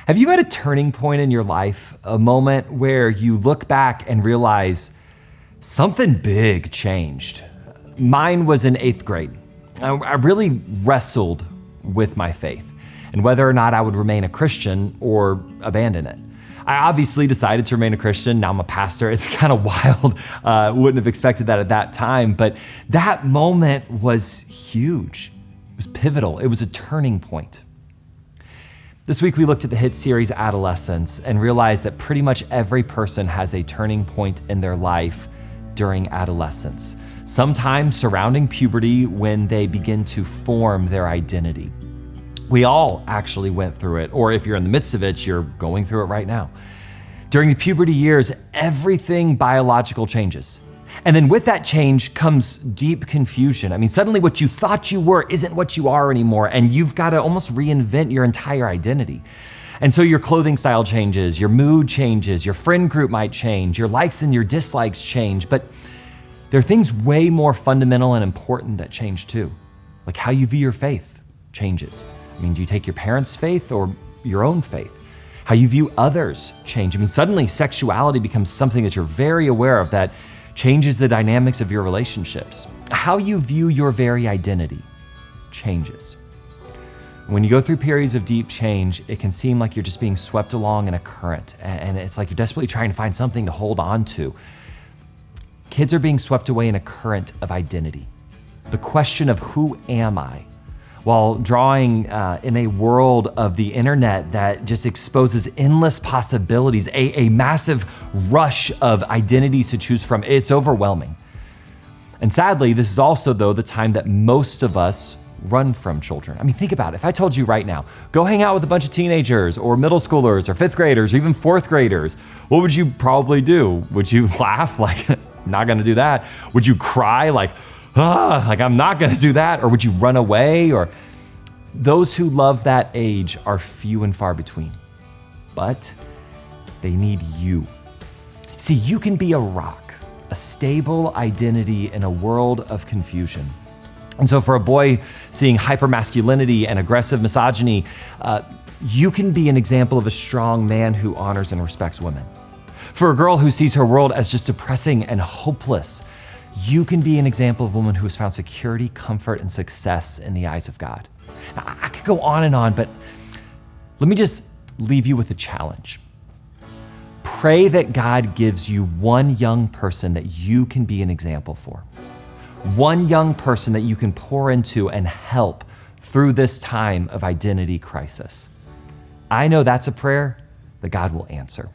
Have you had a turning point in your life, a moment where you look back and realize something big changed? Mine was in 8th grade. I really wrestled with my faith and whether or not I would remain a Christian or abandon it. I obviously decided to remain a Christian. Now I'm a pastor. It's kind of wild. Wouldn't have expected that at that time, but that moment was huge. It was pivotal. It was a turning point. This week we looked at the hit series Adolescence and realized that pretty much every person has a turning point in their life during adolescence, sometime surrounding puberty when they begin to form their identity. We all actually went through it, or if you're in the midst of it, you're going through it right now. During the puberty years, everything biological changes. And then with that change comes deep confusion. I mean, suddenly what you thought you were isn't what you are anymore, and you've got to almost reinvent your entire identity. And so your clothing style changes, your mood changes, your friend group might change, your likes and your dislikes change, but there are things way more fundamental and important that change too. Like how you view your faith changes. I mean, do you take your parents' faith or your own faith? How you view others change. I mean, suddenly sexuality becomes something that you're very aware of that changes the dynamics of your relationships. How you view your very identity changes. When you go through periods of deep change, it can seem like you're just being swept along in a current, and it's like you're desperately trying to find something to hold on to. Kids are being swept away in a current of identity. The question of who am I? While drawing in a world of the internet that just exposes endless possibilities, a massive rush of identities to choose from, it's overwhelming. And sadly, this is also, though, the time that most of us run from children. I mean, think about it. If I told you right now, go hang out with a bunch of teenagers or middle schoolers or 5th graders or even 4th graders, what would you probably do? Would you laugh? Like, not gonna do that. Would you cry? Like I'm not gonna do that? Or would you run away? Or those who love that age are few and far between, but they need you. See, you can be a rock, a stable identity in a world of confusion. And so for a boy seeing hypermasculinity and aggressive misogyny, you can be an example of a strong man who honors and respects women. For a girl who sees her world as just depressing and hopeless, you can be an example of a woman who has found security, comfort, and success in the eyes of God. Now, I could go on and on, but let me just leave you with a challenge. Pray that God gives you one young person that you can be an example for. One young person that you can pour into and help through this time of identity crisis. I know that's a prayer that God will answer.